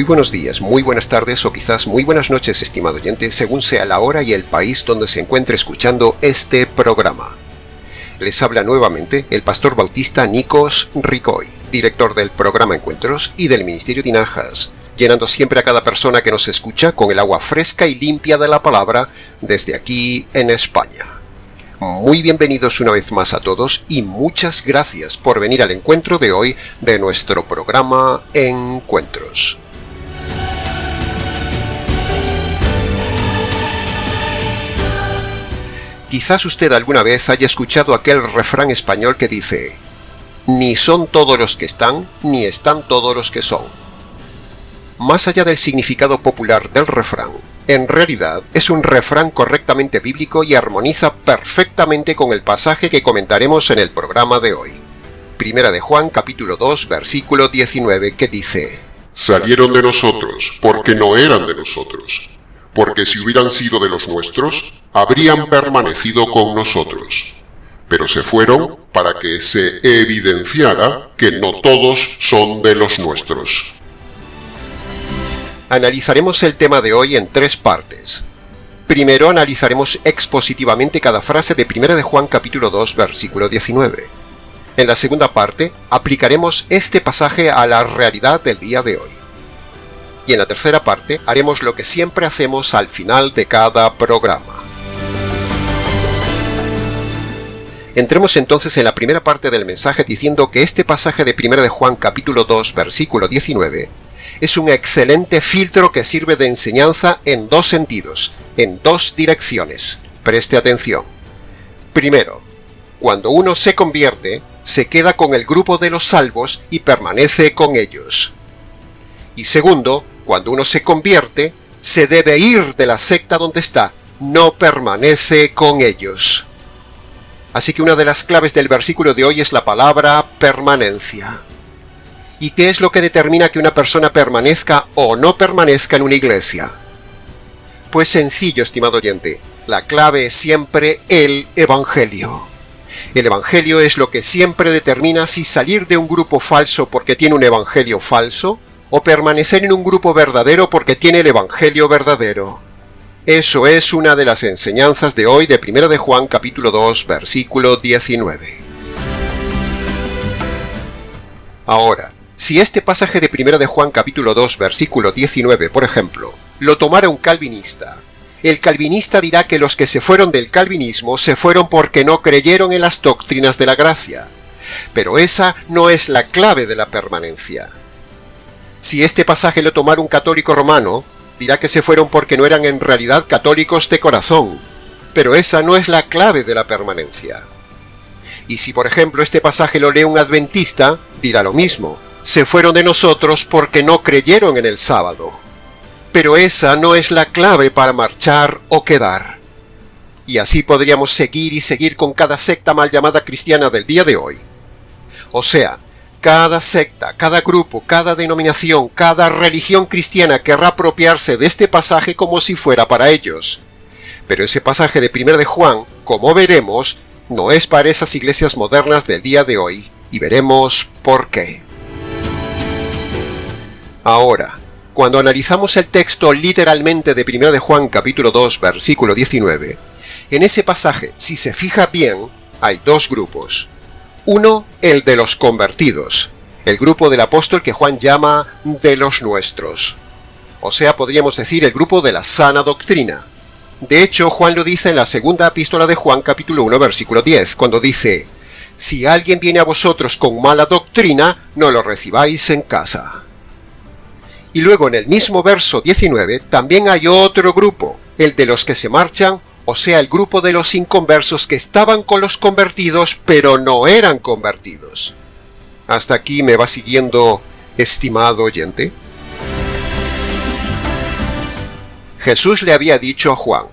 Muy buenos días, muy buenas tardes o quizás muy buenas noches, estimado oyente, según sea la hora y el país donde se encuentre escuchando este programa. Les habla nuevamente el pastor bautista Nikos Ricoy, director del programa Encuentros y del Ministerio Tinajas, llenando siempre a cada persona que nos escucha con el agua fresca y limpia de la palabra desde aquí en España. Muy bienvenidos una vez más a todos y muchas gracias por venir al encuentro de hoy de nuestro programa Encuentros. Quizás usted alguna vez haya escuchado aquel refrán español que dice: ni son todos los que están, ni están todos los que son. Más allá del significado popular del refrán, en realidad es un refrán correctamente bíblico y armoniza perfectamente con el pasaje que comentaremos en el programa de hoy. Primera de Juan, capítulo 2, versículo 19, que dice: salieron de nosotros, porque no eran de nosotros. Porque si hubieran sido de los nuestros, habrían permanecido con nosotros. Pero se fueron para que se evidenciara que no todos son de los nuestros. Analizaremos el tema de hoy en tres partes. Primero analizaremos expositivamente cada frase de Primera de Juan capítulo 2, versículo 19. En la segunda parte, aplicaremos este pasaje a la realidad del día de hoy. Y en la tercera parte, haremos lo que siempre hacemos al final de cada programa. Entremos entonces en la primera parte del mensaje diciendo que este pasaje de Primera de Juan capítulo 2, versículo 19, es un excelente filtro que sirve de enseñanza en dos sentidos, en dos direcciones. Preste atención. Primero, cuando uno se convierte, se queda con el grupo de los salvos y permanece con ellos. Y segundo, cuando uno se convierte, se debe ir de la secta donde está, no permanece con ellos. Así que una de las claves del versículo de hoy es la palabra permanencia. ¿Y qué es lo que determina que una persona permanezca o no permanezca en una iglesia? Pues sencillo, estimado oyente, la clave es siempre el Evangelio. El Evangelio es lo que siempre determina si salir de un grupo falso porque tiene un Evangelio falso, o permanecer en un grupo verdadero porque tiene el Evangelio verdadero. Eso es una de las enseñanzas de hoy de 1 de Juan capítulo 2, versículo 19. Ahora, si este pasaje de 1 de Juan capítulo 2, versículo 19, por ejemplo, lo tomara un calvinista, el calvinista dirá que los que se fueron del calvinismo se fueron porque no creyeron en las doctrinas de la gracia. Pero esa no es la clave de la permanencia. Si este pasaje lo tomara un católico romano, dirá que se fueron porque no eran en realidad católicos de corazón, pero esa no es la clave de la permanencia. Y si por ejemplo este pasaje lo lee un adventista, dirá lo mismo, se fueron de nosotros porque no creyeron en el sábado. Pero esa no es la clave para marchar o quedar. Y así podríamos seguir y seguir con cada secta mal llamada cristiana del día de hoy. O sea, cada secta, cada grupo, cada denominación, cada religión cristiana querrá apropiarse de este pasaje como si fuera para ellos. Pero ese pasaje de 1 de Juan, como veremos, no es para esas iglesias modernas del día de hoy, y veremos por qué. Ahora, cuando analizamos el texto literalmente de 1 de Juan capítulo 2, versículo 19, en ese pasaje, si se fija bien, hay dos grupos. Uno, el de los convertidos, el grupo del apóstol que Juan llama de los nuestros. O sea, podríamos decir el grupo de la sana doctrina. De hecho, Juan lo dice en la segunda epístola de Juan, capítulo 1, versículo 10, cuando dice: si alguien viene a vosotros con mala doctrina, no lo recibáis en casa. Y luego en el mismo verso 19, también hay otro grupo, el de los que se marchan, o sea, el grupo de los inconversos que estaban con los convertidos, pero no eran convertidos. ¿Hasta aquí me va siguiendo, estimado oyente? Jesús le había dicho a Juan: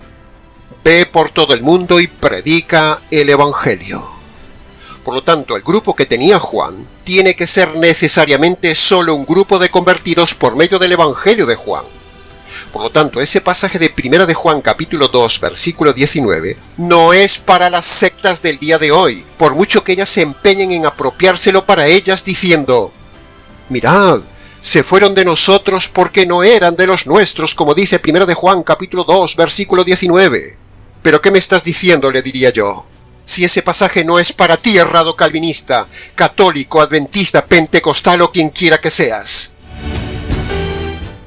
ve por todo el mundo y predica el Evangelio. Por lo tanto, el grupo que tenía Juan tiene que ser necesariamente solo un grupo de convertidos por medio del Evangelio de Juan. Por lo tanto, ese pasaje de 1 de Juan capítulo 2, versículo 19, no es para las sectas del día de hoy, por mucho que ellas se empeñen en apropiárselo para ellas diciendo: mirad, Se fueron de nosotros porque no eran de los nuestros, como dice 1 de Juan capítulo 2, versículo 19. ¿Pero qué me estás diciendo?, le diría yo. Si ese pasaje no es para ti, errado calvinista, católico, adventista, pentecostal o quien quiera que seas.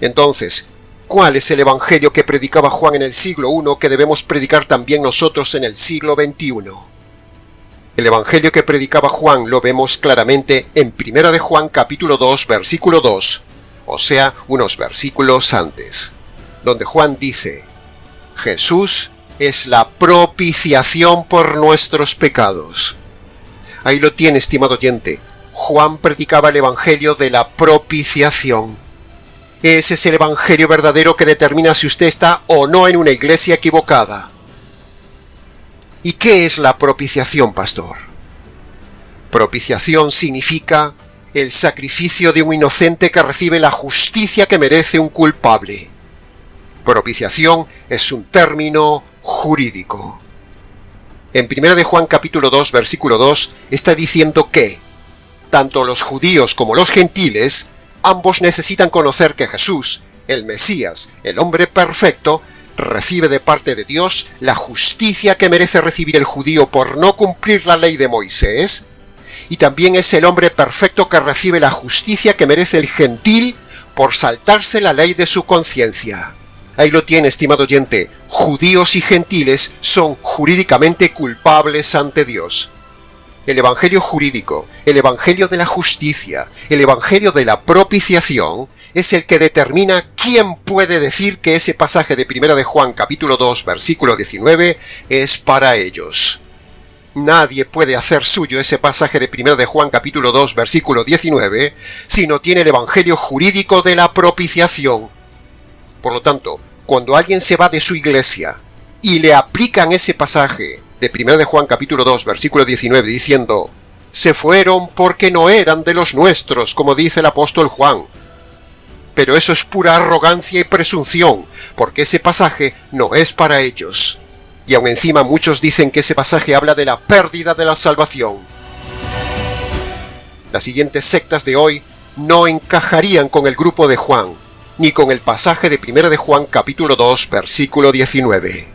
Entonces, ¿cuál es el evangelio que predicaba Juan en el siglo I que debemos predicar también nosotros en el siglo XXI? El evangelio que predicaba Juan lo vemos claramente en 1 de Juan capítulo 2, versículo 2, o sea, unos versículos antes, donde Juan dice: Jesús es la propiciación por nuestros pecados. Ahí lo tiene, estimado oyente. Juan predicaba el evangelio de la propiciación. Ese es el evangelio verdadero que determina si usted está o no en una iglesia equivocada. ¿Y qué es la propiciación, pastor? Propiciación significa el sacrificio de un inocente que recibe la justicia que merece un culpable. Propiciación es un término jurídico. En 1 de Juan capítulo 2, versículo 2, está diciendo que tanto los judíos como los gentiles, ambos necesitan conocer que Jesús, el Mesías, el hombre perfecto, recibe de parte de Dios la justicia que merece recibir el judío por no cumplir la ley de Moisés, y también es el hombre perfecto que recibe la justicia que merece el gentil por saltarse la ley de su conciencia. Ahí lo tiene, estimado oyente. Judíos y gentiles son jurídicamente culpables ante Dios. El evangelio jurídico, el evangelio de la justicia, el evangelio de la propiciación es el que determina quién puede decir que ese pasaje de 1 de Juan capítulo 2 versículo 19 es para ellos. Nadie puede hacer suyo ese pasaje de 1 de Juan capítulo 2 versículo 19 si no tiene el evangelio jurídico de la propiciación. Por lo tanto, cuando alguien se va de su iglesia y le aplican ese pasaje de 1 de Juan capítulo 2 versículo 19 diciendo: se fueron porque no eran de los nuestros, como dice el apóstol Juan. Pero eso es pura arrogancia y presunción, porque ese pasaje no es para ellos. Y aún encima muchos dicen que ese pasaje habla de la pérdida de la salvación. Las siguientes sectas de hoy no encajarían con el grupo de Juan, ni con el pasaje de 1 de Juan capítulo 2 versículo 19.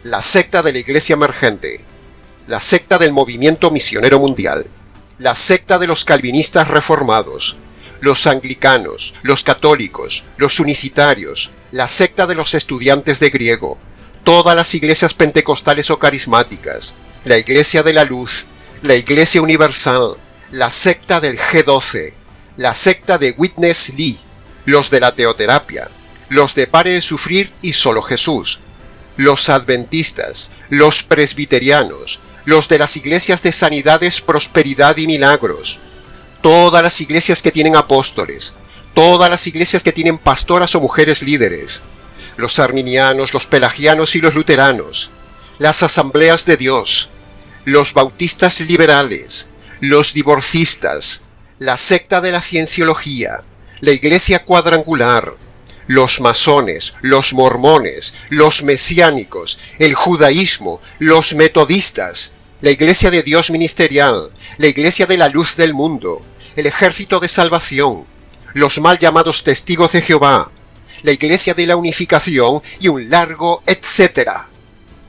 La secta de la iglesia emergente, la secta del movimiento misionero mundial, la secta de los calvinistas reformados, los anglicanos, los católicos, los unicitarios, la secta de los estudiantes de griego, todas las iglesias pentecostales o carismáticas, la iglesia de la luz, la iglesia universal, la secta del G12, la secta de Witness Lee, los de la teoterapia, los de Pare de Sufrir y Solo Jesús, los adventistas, los presbiterianos, los de las iglesias de sanidades, prosperidad y milagros, todas las iglesias que tienen apóstoles, todas las iglesias que tienen pastoras o mujeres líderes, los arminianos, los pelagianos y los luteranos, las asambleas de Dios, los bautistas liberales, los divorcistas, la secta de la cienciología, la iglesia cuadrangular, los masones, los mormones, los mesiánicos, el judaísmo, los metodistas, la iglesia de Dios ministerial, la iglesia de la luz del mundo, el ejército de salvación, los mal llamados testigos de Jehová, la iglesia de la unificación y un largo etcétera.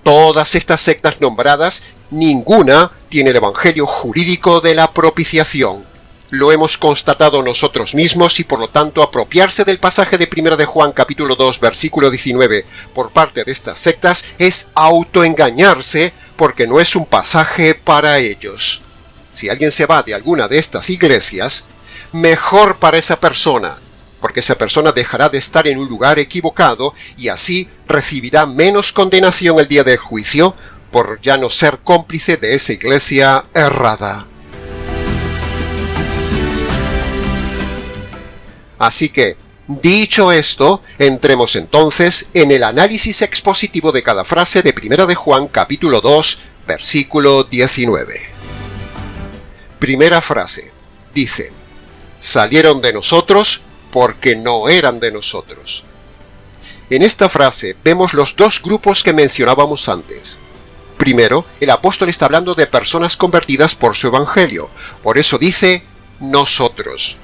Todas estas sectas nombradas, ninguna tiene el evangelio jurídico de la propiciación. Lo hemos constatado nosotros mismos y por lo tanto apropiarse del pasaje de 1 de Juan capítulo 2 versículo 19 por parte de estas sectas es autoengañarse porque no es un pasaje para ellos. Si alguien se va de alguna de estas iglesias, mejor para esa persona, porque esa persona dejará de estar en un lugar equivocado y así recibirá menos condenación el día del juicio por ya no ser cómplice de esa iglesia errada. Así que, dicho esto, entremos entonces en el análisis expositivo de cada frase de 1 de Juan capítulo 2, versículo 19. Primera frase, dice: salieron de nosotros porque no eran de nosotros. En esta frase vemos los dos grupos que mencionábamos antes. Primero, el apóstol está hablando de personas convertidas por su evangelio, por eso dice nosotros.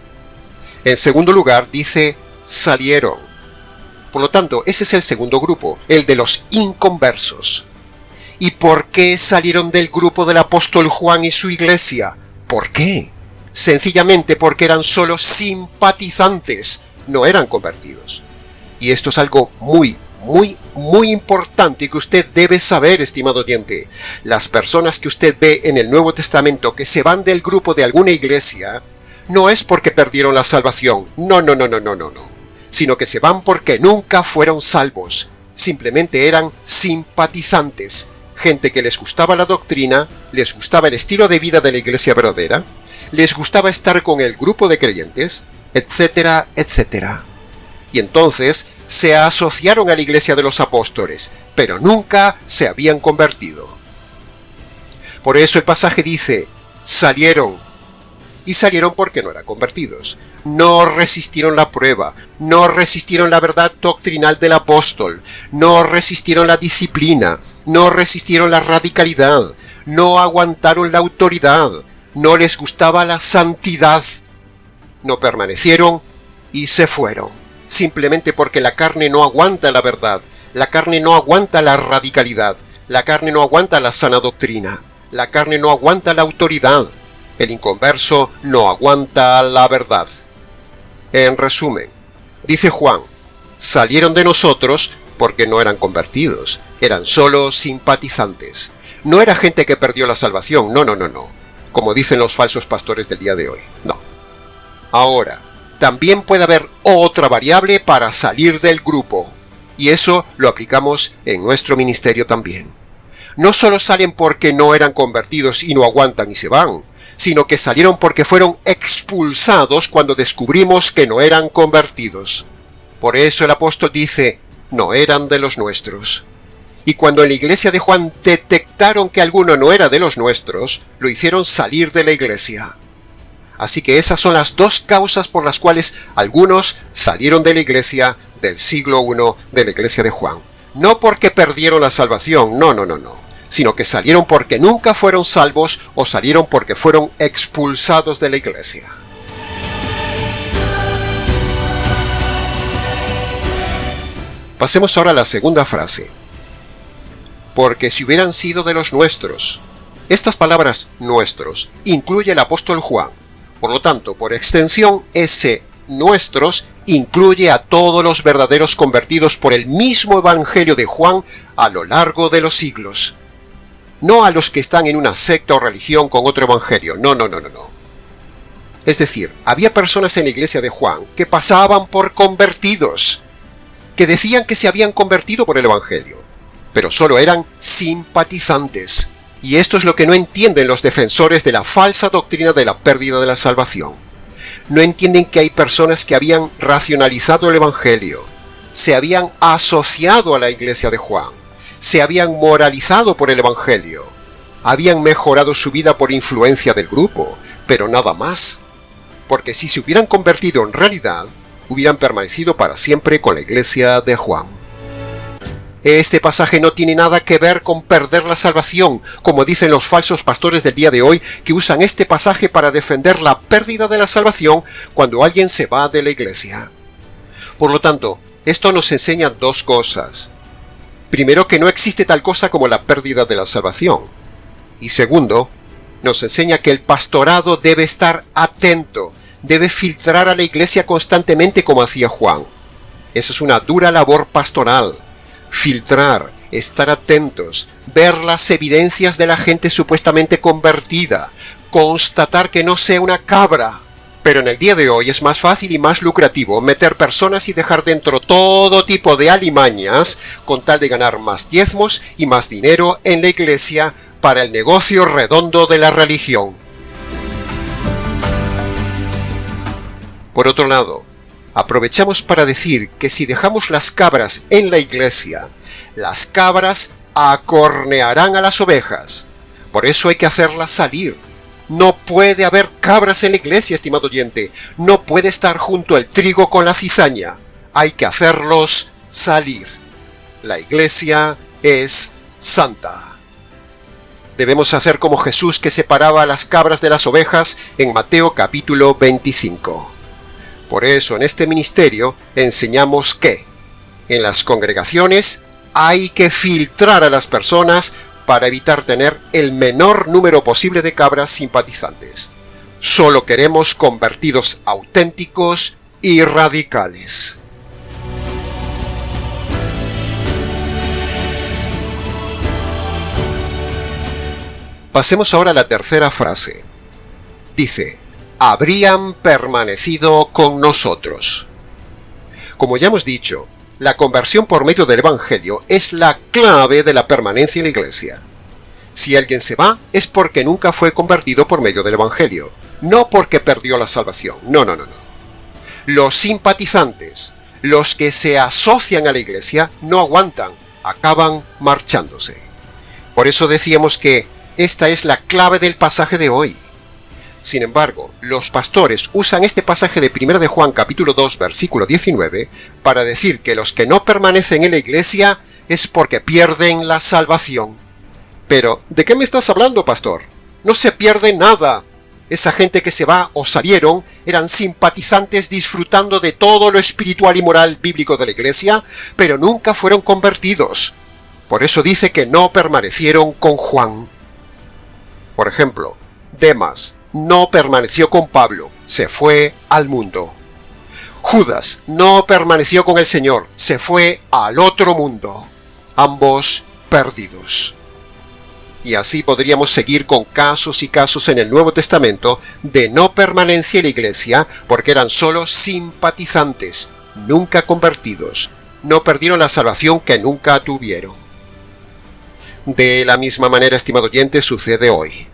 En segundo lugar, dice salieron. Por lo tanto, ese es el segundo grupo, el de los inconversos. ¿Y por qué salieron del grupo del apóstol Juan y su iglesia? ¿Por qué? Sencillamente porque eran solo simpatizantes, no eran convertidos. Y esto es algo muy importante que usted debe saber, estimado oyente. Las personas que usted ve en el Nuevo Testamento que se van del grupo de alguna iglesia, no es porque perdieron la salvación, no, sino que se van porque nunca fueron salvos, simplemente eran simpatizantes, gente que les gustaba la doctrina, les gustaba el estilo de vida de la iglesia verdadera, les gustaba estar con el grupo de creyentes, etcétera, etcétera. Y entonces se asociaron a la iglesia de los apóstoles, pero nunca se habían convertido. Por eso el pasaje dice, salieron. Y salieron porque no eran convertidos. No resistieron la prueba, no resistieron la verdad doctrinal del apóstol, no resistieron la disciplina, no resistieron la radicalidad, no aguantaron la autoridad, no les gustaba la santidad. No permanecieron y se fueron, simplemente porque la carne no aguanta la verdad, la carne no aguanta la radicalidad, la carne no aguanta la sana doctrina, la carne no aguanta la autoridad. El inconverso no aguanta la verdad. En resumen, dice Juan, salieron de nosotros porque no eran convertidos, eran solo simpatizantes. No era gente que perdió la salvación, no, como dicen los falsos pastores del día de hoy, no. Ahora, también puede haber otra variable para salir del grupo, y eso lo aplicamos en nuestro ministerio también. No solo salen porque no eran convertidos y no aguantan y se van, sino que salieron porque fueron expulsados cuando descubrimos que no eran convertidos. Por eso el apóstol dice, no eran de los nuestros. Y cuando en la iglesia de Juan detectaron que alguno no era de los nuestros, lo hicieron salir de la iglesia. Así que esas son las dos causas por las cuales algunos salieron de la iglesia del siglo I de la iglesia de Juan. No porque perdieron la salvación, no, sino que salieron porque nunca fueron salvos o salieron porque fueron expulsados de la iglesia. Pasemos ahora a la segunda frase. Porque si hubieran sido de los nuestros. Estas palabras nuestros incluye el apóstol Juan. Por lo tanto, por extensión, ese nuestros incluye a todos los verdaderos convertidos por el mismo evangelio de Juan a lo largo de los siglos. No a los que están en una secta o religión con otro evangelio, no. Es decir, había personas en la iglesia de Juan que pasaban por convertidos, que decían que se habían convertido por el evangelio, pero solo eran simpatizantes. Y esto es lo que no entienden los defensores de la falsa doctrina de la pérdida de la salvación. No entienden que hay personas que habían racionalizado el evangelio, se habían asociado a la iglesia de Juan, se habían moralizado por el evangelio, habían mejorado su vida por influencia del grupo, pero nada más. Porque si se hubieran convertido en realidad, hubieran permanecido para siempre con la iglesia de Juan. Este pasaje no tiene nada que ver con perder la salvación, como dicen los falsos pastores del día de hoy, que usan este pasaje para defender la pérdida de la salvación cuando alguien se va de la iglesia. Por lo tanto, esto nos enseña dos cosas. Primero, que no existe tal cosa como la pérdida de la salvación. Y segundo, nos enseña que el pastorado debe estar atento, debe filtrar a la iglesia constantemente como hacía Juan. Esa es una dura labor pastoral. Filtrar, estar atentos, ver las evidencias de la gente supuestamente convertida, constatar que no sea una cabra. Pero en el día de hoy es más fácil y más lucrativo meter personas y dejar dentro todo tipo de alimañas con tal de ganar más diezmos y más dinero en la iglesia para el negocio redondo de la religión. Por otro lado, aprovechamos para decir que si dejamos las cabras en la iglesia, las cabras acornearán a las ovejas. Por eso hay que hacerlas salir. No puede haber cabras en la iglesia, estimado oyente. No puede estar junto al trigo con la cizaña. Hay que hacerlos salir. La iglesia es santa. Debemos hacer como Jesús, que separaba a las cabras de las ovejas en Mateo capítulo 25. Por eso en este ministerio enseñamos que en las congregaciones hay que filtrar a las personas para evitar tener el menor número posible de cabras simpatizantes. Solo queremos convertidos auténticos y radicales. Pasemos ahora a la tercera frase. Dice, habrían permanecido con nosotros. Como ya hemos dicho, la conversión por medio del Evangelio es la clave de la permanencia en la iglesia. Si alguien se va, es porque nunca fue convertido por medio del Evangelio, no porque perdió la salvación. No. Los simpatizantes, los que se asocian a la iglesia, no aguantan, acaban marchándose. Por eso decíamos que esta es la clave del pasaje de hoy. Sin embargo, los pastores usan este pasaje de 1 de Juan capítulo 2 versículo 19 para decir que los que no permanecen en la iglesia es porque pierden la salvación. Pero, ¿de qué me estás hablando, pastor? No se pierde nada. Esa gente que se va o salieron eran simpatizantes disfrutando de todo lo espiritual y moral bíblico de la iglesia, pero nunca fueron convertidos. Por eso dice que no permanecieron con Juan. Por ejemplo, Demas no permaneció con Pablo, se fue al mundo. Judas no permaneció con el Señor, se fue al otro mundo. Ambos perdidos. Y así podríamos seguir con casos y casos en el Nuevo Testamento de no permanencia en la iglesia porque eran solo simpatizantes, nunca convertidos. No perdieron la salvación que nunca tuvieron. De la misma manera, estimado oyente, sucede hoy.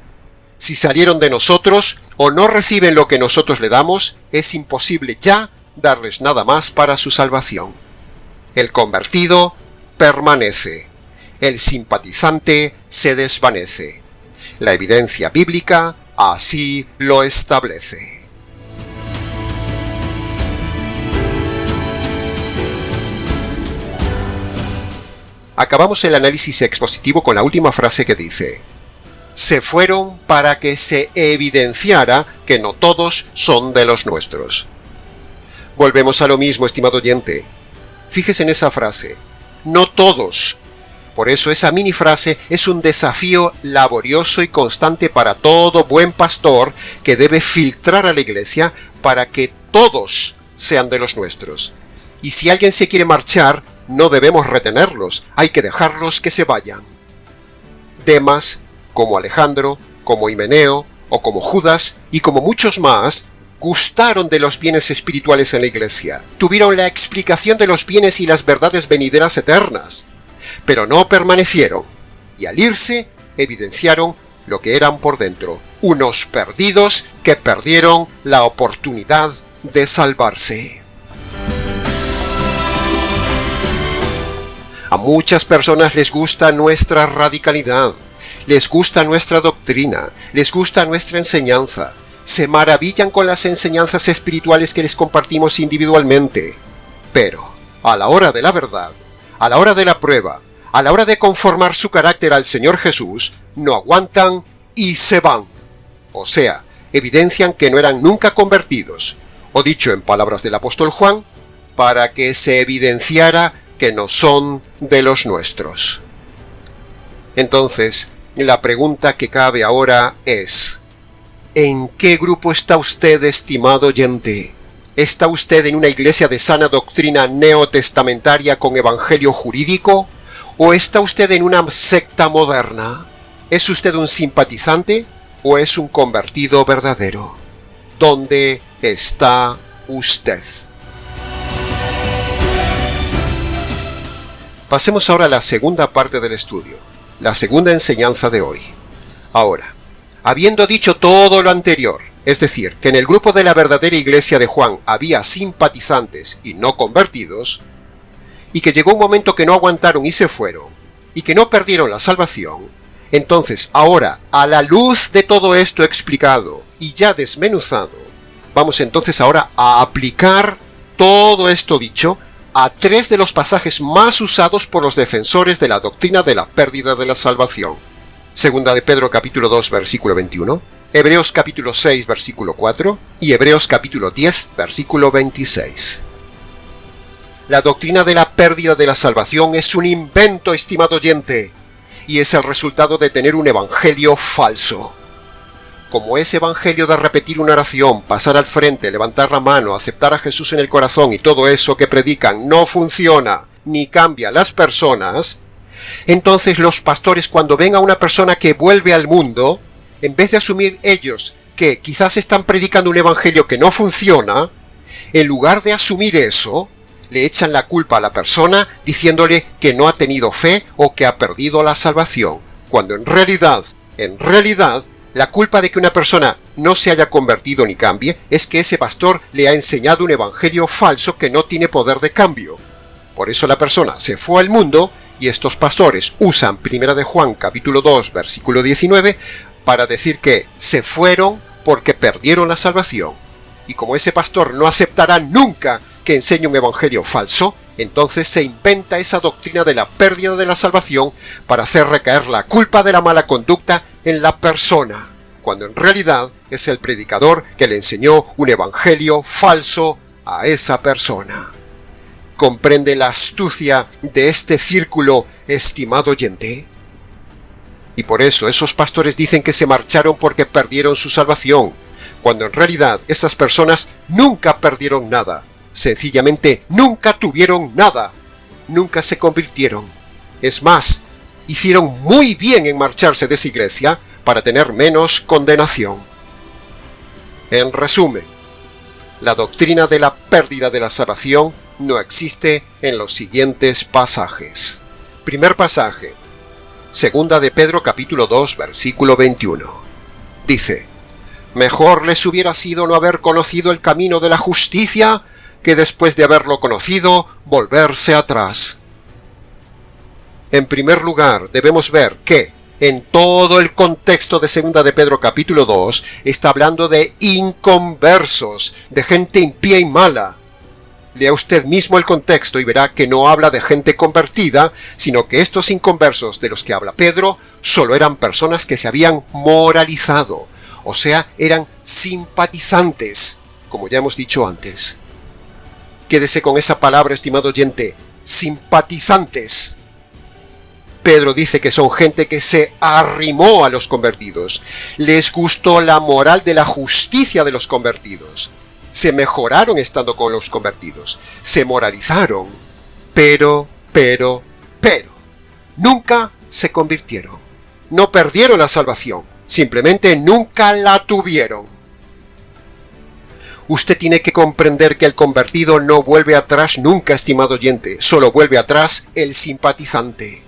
Si salieron de nosotros o no reciben lo que nosotros le damos, es imposible ya darles nada más para su salvación. El convertido permanece. El simpatizante se desvanece. La evidencia bíblica así lo establece. Acabamos el análisis expositivo con la última frase que dice: se fueron para que se evidenciara que no todos son de los nuestros. Volvemos a lo mismo, estimado oyente. Fíjese en esa frase, no todos. Por eso esa mini frase es un desafío laborioso y constante para todo buen pastor que debe filtrar a la iglesia para que todos sean de los nuestros. Y si alguien se quiere marchar, no debemos retenerlos, hay que dejarlos que se vayan. Demas, como Alejandro, como Himeneo, o como Judas, y como muchos más, gustaron de los bienes espirituales en la iglesia, tuvieron la explicación de los bienes y las verdades venideras eternas, pero no permanecieron, y al irse, evidenciaron lo que eran por dentro, unos perdidos que perdieron la oportunidad de salvarse. A muchas personas les gusta nuestra radicalidad, les gusta nuestra doctrina, les gusta nuestra enseñanza, se maravillan con las enseñanzas espirituales que les compartimos individualmente. Pero, a la hora de la verdad, a la hora de la prueba, a la hora de conformar su carácter al Señor Jesús, no aguantan y se van. O sea, evidencian que no eran nunca convertidos, o dicho en palabras del apóstol Juan, para que se evidenciara que no son de los nuestros. Entonces, la pregunta que cabe ahora es: ¿en qué grupo está usted, estimado oyente? ¿Está usted en una iglesia de sana doctrina neotestamentaria con evangelio jurídico? ¿O está usted en una secta moderna? ¿Es usted un simpatizante o es un convertido verdadero? ¿Dónde está usted? Pasemos ahora a la segunda parte del estudio, la segunda enseñanza de hoy. Ahora, habiendo dicho todo lo anterior, es decir, que en el grupo de la verdadera iglesia de Juan había simpatizantes y no convertidos, y que llegó un momento que no aguantaron y se fueron, y que no perdieron la salvación, entonces ahora, a la luz de todo esto explicado y ya desmenuzado, vamos entonces ahora a aplicar todo esto dicho a tres de los pasajes más usados por los defensores de la doctrina de la pérdida de la salvación. Segunda de Pedro capítulo 2 versículo 21, Hebreos capítulo 6, versículo 4 y Hebreos capítulo 10, versículo 26. La doctrina de la pérdida de la salvación es un invento, estimado oyente, y es el resultado de tener un evangelio falso. Como ese evangelio de repetir una oración, pasar al frente, levantar la mano, aceptar a Jesús en el corazón y todo eso que predican no funciona ni cambia a las personas, entonces los pastores, cuando ven a una persona que vuelve al mundo, en vez de asumir ellos que quizás están predicando un evangelio que no funciona, en lugar de asumir eso, le echan la culpa a la persona diciéndole que no ha tenido fe o que ha perdido la salvación, cuando en realidad, la culpa de que una persona no se haya convertido ni cambie es que ese pastor le ha enseñado un evangelio falso que no tiene poder de cambio. Por eso la persona se fue al mundo y estos pastores usan 1 de Juan capítulo 2 versículo 19 para decir que se fueron porque perdieron la salvación. Y como ese pastor no aceptará nunca que enseñe un evangelio falso, entonces se inventa esa doctrina de la pérdida de la salvación para hacer recaer la culpa de la mala conducta en la persona, cuando en realidad es el predicador que le enseñó un evangelio falso a esa persona. ¿Comprende la astucia de este círculo, estimado oyente? Y por eso esos pastores dicen que se marcharon porque perdieron su salvación, cuando en realidad esas personas nunca perdieron nada. Sencillamente nunca tuvieron nada, nunca se convirtieron. Es más, hicieron muy bien en marcharse de esa iglesia para tener menos condenación. En resumen, la doctrina de la pérdida de la salvación no existe en los siguientes pasajes. Primer pasaje, segunda de Pedro capítulo 2 versículo 21. Dice: mejor les hubiera sido no haber conocido el camino de la justicia que después de haberlo conocido, volverse atrás. En primer lugar, debemos ver que, en todo el contexto de 2 de Pedro capítulo 2, está hablando de inconversos, de gente impía y mala. Lea usted mismo el contexto y verá que no habla de gente convertida, sino que estos inconversos de los que habla Pedro solo eran personas que se habían moralizado, o sea, eran simpatizantes, como ya hemos dicho antes. Quédese con esa palabra, estimado oyente, simpatizantes. Pedro dice que son gente que se arrimó a los convertidos. Les gustó la moral de la justicia de los convertidos. Se mejoraron estando con los convertidos. Se moralizaron. Pero, nunca se convirtieron. No perdieron la salvación. Simplemente nunca la tuvieron. Usted tiene que comprender que el convertido no vuelve atrás nunca, estimado oyente, solo vuelve atrás el simpatizante.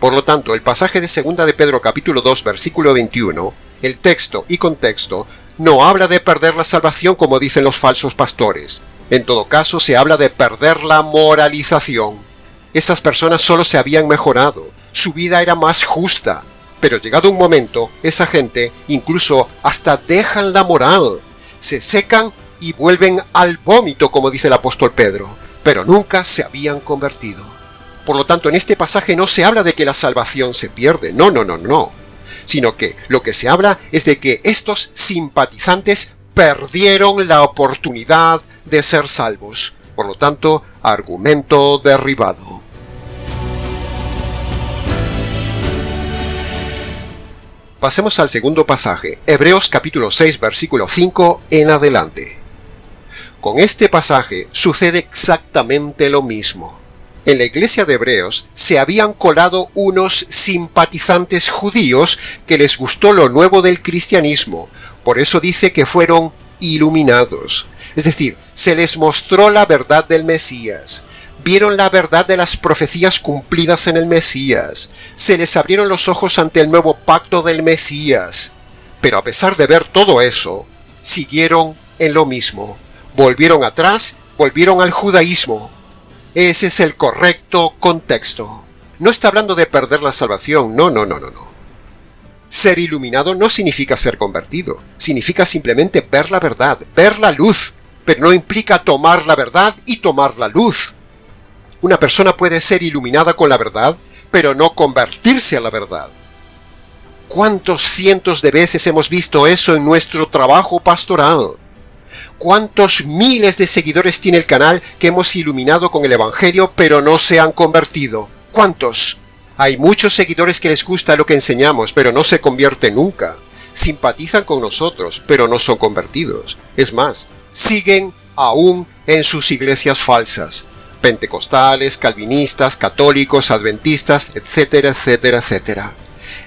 Por lo tanto, el pasaje de 2 de Pedro capítulo 2 versículo 21, el texto y contexto, no habla de perder la salvación como dicen los falsos pastores. En todo caso, se habla de perder la moralización. Esas personas solo se habían mejorado, su vida era más justa, pero llegado un momento, esa gente incluso hasta dejan la moral. Se secan y vuelven al vómito, como dice el apóstol Pedro, pero nunca se habían convertido. Por lo tanto, en este pasaje no se habla de que la salvación se pierde, no, sino que lo que se habla es de que estos simpatizantes perdieron la oportunidad de ser salvos. Por lo tanto, argumento derribado. Pasemos al segundo pasaje, Hebreos capítulo 6, versículo 5 en adelante. Con este pasaje sucede exactamente lo mismo. En la iglesia de Hebreos se habían colado unos simpatizantes judíos que les gustó lo nuevo del cristianismo. Por eso dice que fueron iluminados. Es decir, se les mostró la verdad del Mesías. Vieron la verdad de las profecías cumplidas en el Mesías. Se les abrieron los ojos ante el nuevo pacto del Mesías. Pero a pesar de ver todo eso, siguieron en lo mismo. Volvieron atrás, volvieron al judaísmo. Ese es el correcto contexto. No está hablando de perder la salvación, no. Ser iluminado no significa ser convertido. Significa simplemente ver la verdad, ver la luz. Pero no implica tomar la verdad y tomar la luz. Una persona puede ser iluminada con la verdad, pero no convertirse a la verdad. ¿Cuántos cientos de veces hemos visto eso en nuestro trabajo pastoral? ¿Cuántos miles de seguidores tiene el canal que hemos iluminado con el Evangelio pero no se han convertido? ¿Cuántos? Hay muchos seguidores que les gusta lo que enseñamos pero no se convierten nunca. Simpatizan con nosotros pero no son convertidos. Es más, siguen aún en sus iglesias falsas. Pentecostales, calvinistas, católicos, adventistas, etcétera, etcétera, etcétera.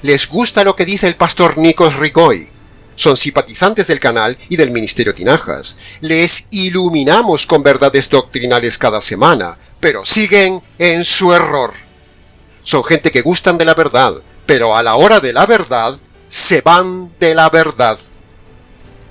Les gusta lo que dice el pastor Nikos Rigoy. Son simpatizantes del canal y del Ministerio Tinajas. Les iluminamos con verdades doctrinales cada semana, pero siguen en su error. Son gente que gustan de la verdad, pero a la hora de la verdad, se van de la verdad.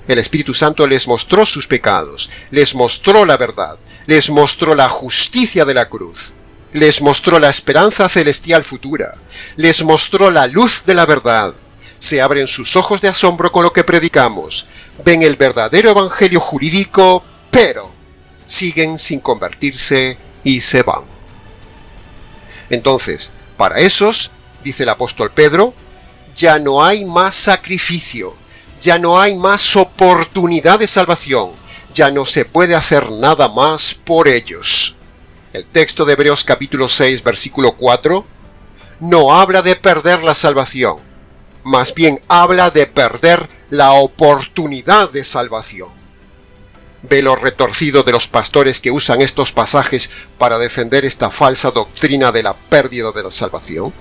El Espíritu Santo les mostró sus pecados, les mostró la verdad, les mostró la justicia de la cruz, les mostró la esperanza celestial futura, les mostró la luz de la verdad. Se abren sus ojos de asombro con lo que predicamos, ven el verdadero evangelio jurídico, pero siguen sin convertirse y se van. Entonces, para esos, dice el apóstol Pedro, ya no hay más sacrificio, ya no hay más oportunidad de salvación, ya no se puede hacer nada más por ellos. El texto de Hebreos capítulo 6, versículo 4, no habla de perder la salvación, más bien habla de perder la oportunidad de salvación. ¿Ve lo retorcido de los pastores que usan estos pasajes para defender esta falsa doctrina de la pérdida de la salvación?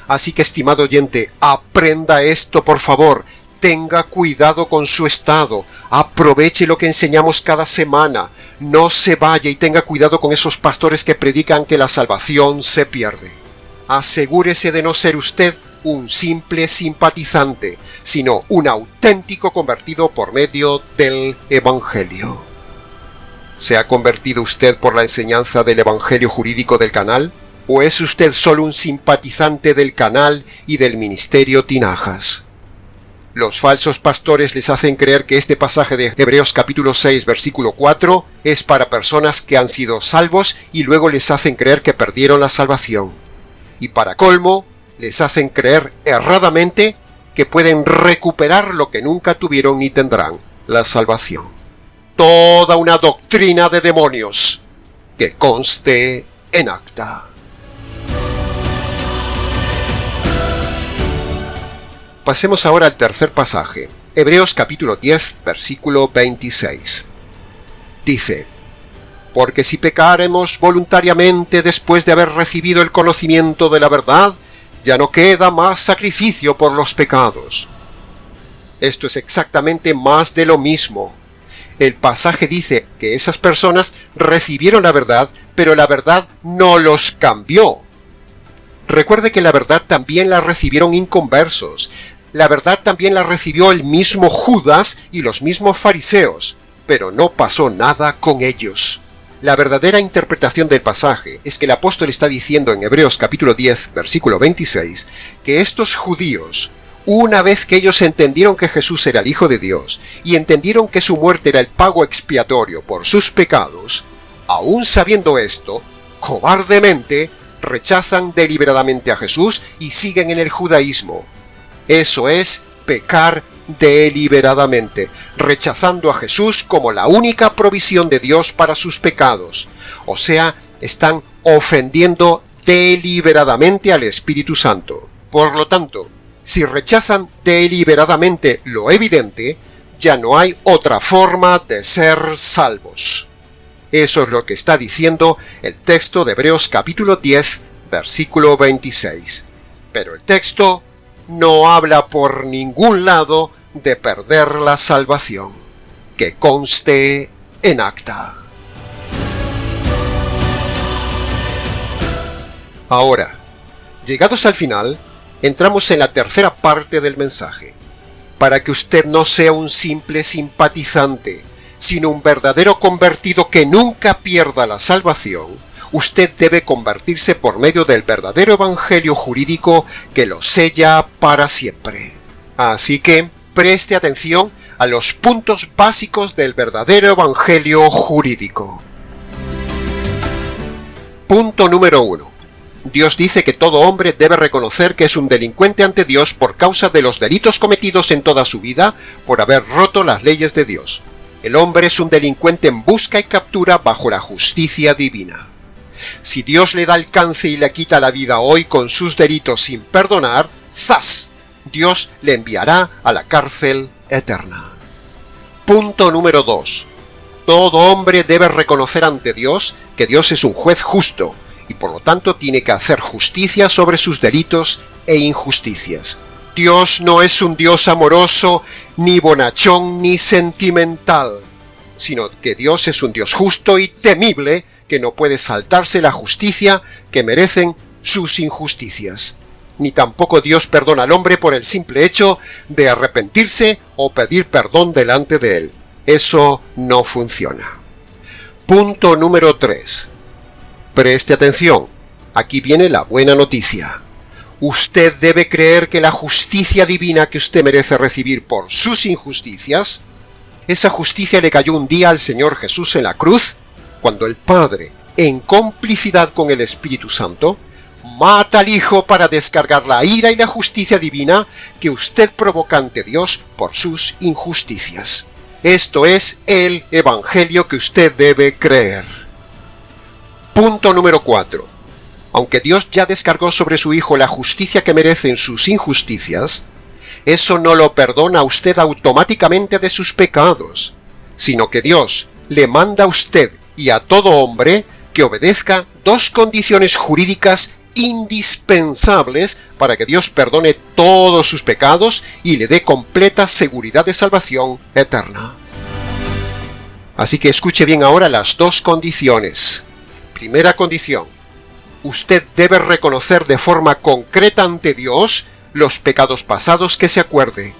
Así que, estimado oyente, aprenda esto, por favor. Tenga cuidado con su estado. Aproveche lo que enseñamos cada semana. No se vaya y tenga cuidado con esos pastores que predican que la salvación se pierde. Asegúrese de no ser usted un simple simpatizante, sino un auténtico convertido por medio del Evangelio. ¿Se ha convertido usted por la enseñanza del Evangelio jurídico del canal? ¿O es usted solo un simpatizante del canal y del Ministerio Tinajas? Los falsos pastores les hacen creer que este pasaje de Hebreos capítulo 6 versículo 4 es para personas que han sido salvos y luego les hacen creer que perdieron la salvación. Y para colmo, les hacen creer erradamente que pueden recuperar lo que nunca tuvieron ni tendrán, la salvación. Toda una doctrina de demonios, que conste en acta. Pasemos ahora al tercer pasaje, Hebreos capítulo 10, versículo 26. Dice, porque si pecaremos voluntariamente después de haber recibido el conocimiento de la verdad, ya no queda más sacrificio por los pecados. Esto es exactamente más de lo mismo. El pasaje dice que esas personas recibieron la verdad, pero la verdad no los cambió. Recuerde que la verdad también la recibieron inconversos. La verdad también la recibió el mismo Judas y los mismos fariseos, pero no pasó nada con ellos. La verdadera interpretación del pasaje es que el apóstol está diciendo en Hebreos capítulo 10, versículo 26, que estos judíos, una vez que ellos entendieron que Jesús era el Hijo de Dios y entendieron que su muerte era el pago expiatorio por sus pecados, aún sabiendo esto, cobardemente rechazan deliberadamente a Jesús y siguen en el judaísmo. Eso es pecar deliberadamente, rechazando a Jesús como la única provisión de Dios para sus pecados. O sea, están ofendiendo deliberadamente al Espíritu Santo. Por lo tanto, si rechazan deliberadamente lo evidente, ya no hay otra forma de ser salvos. Eso es lo que está diciendo el texto de Hebreos capítulo 10, versículo 26. Pero el texto no habla por ningún lado de perder la salvación. Que conste en acta. Ahora, llegados al final, entramos en la tercera parte del mensaje. Para que usted no sea un simple simpatizante, sino un verdadero convertido que nunca pierda la salvación, usted debe convertirse por medio del verdadero evangelio jurídico que lo sella para siempre. Así que preste atención a los puntos básicos del verdadero evangelio jurídico. Punto número 1. Dios dice que todo hombre debe reconocer que es un delincuente ante Dios por causa de los delitos cometidos en toda su vida por haber roto las leyes de Dios. El hombre es un delincuente en busca y captura bajo la justicia divina. Si Dios le da alcance y le quita la vida hoy con sus delitos sin perdonar, ¡zas!, Dios le enviará a la cárcel eterna. Punto número 2. Todo hombre debe reconocer ante Dios que Dios es un juez justo y por lo tanto tiene que hacer justicia sobre sus delitos e injusticias. Dios no es un Dios amoroso, ni bonachón, ni sentimental, sino que Dios es un Dios justo y temible que no puede saltarse la justicia que merecen sus injusticias. Ni tampoco Dios perdona al hombre por el simple hecho de arrepentirse o pedir perdón delante de él. Eso no funciona. Punto número 3. Preste atención. Aquí viene la buena noticia. Usted debe creer que la justicia divina que usted merece recibir por sus injusticias, esa justicia le cayó un día al Señor Jesús en la cruz, cuando el Padre, en complicidad con el Espíritu Santo, mata al Hijo para descargar la ira y la justicia divina que usted provoca ante Dios por sus injusticias. Esto es el Evangelio que usted debe creer. Punto número 4. Aunque Dios ya descargó sobre su Hijo la justicia que merecen sus injusticias, eso no lo perdona a usted automáticamente de sus pecados, sino que Dios le manda a usted y a todo hombre que obedezca dos condiciones jurídicas indispensables para que Dios perdone todos sus pecados y le dé completa seguridad de salvación eterna. Así que escuche bien ahora las dos condiciones. Primera condición: usted debe reconocer de forma concreta ante Dios los pecados pasados que se acuerde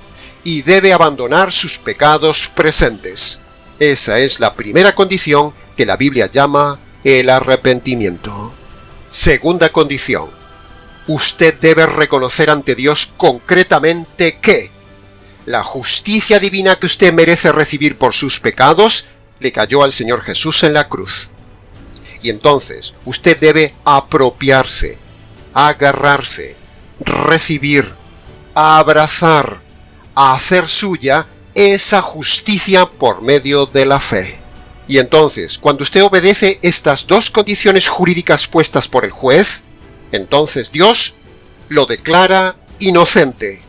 y debe abandonar sus pecados presentes. Esa es la primera condición que la Biblia llama el arrepentimiento. Segunda condición: usted debe reconocer ante Dios concretamente que la justicia divina que usted merece recibir por sus pecados le cayó al Señor Jesús en la cruz. Y entonces usted debe apropiarse, agarrarse, recibir, abrazar, hacer suya esa justicia por medio de la fe. Y entonces, cuando usted obedece estas dos condiciones jurídicas puestas por el juez, entonces Dios lo declara inocente,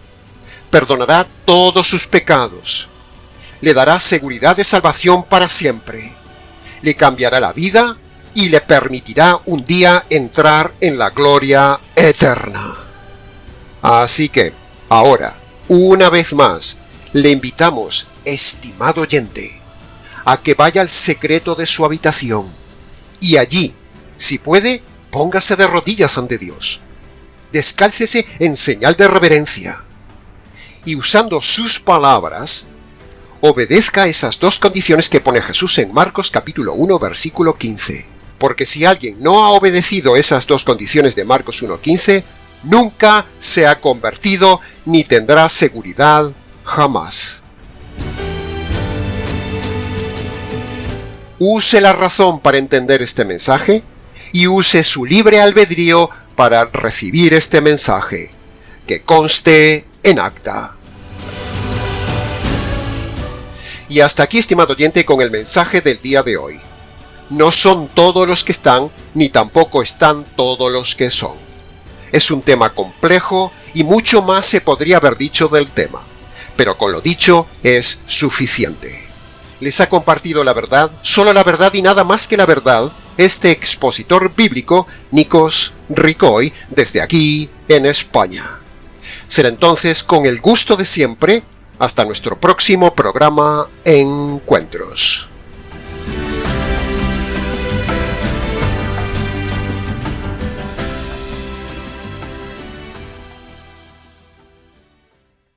perdonará todos sus pecados, le dará seguridad de salvación para siempre, le cambiará la vida y le permitirá un día entrar en la gloria eterna. Así que, ahora, una vez más, le invitamos, estimado oyente, a que vaya al secreto de su habitación y allí, si puede, póngase de rodillas ante Dios. Descálcese en señal de reverencia y usando sus palabras, obedezca esas dos condiciones que pone Jesús en Marcos capítulo 1 versículo 15. Porque si alguien no ha obedecido esas dos condiciones de Marcos 1:15, nunca se ha convertido ni tendrá seguridad jamás. Use la razón para entender este mensaje y use su libre albedrío para recibir este mensaje. Que conste en acta. Y hasta aquí, estimado oyente, con el mensaje del día de hoy. No son todos los que están, ni tampoco están todos los que son. Es un tema complejo y mucho más se podría haber dicho del tema, pero con lo dicho es suficiente. Les ha compartido la verdad, solo la verdad y nada más que la verdad, este expositor bíblico, Nikos Ricoi, desde aquí en España. Será entonces con el gusto de siempre, hasta nuestro próximo programa Encuentros.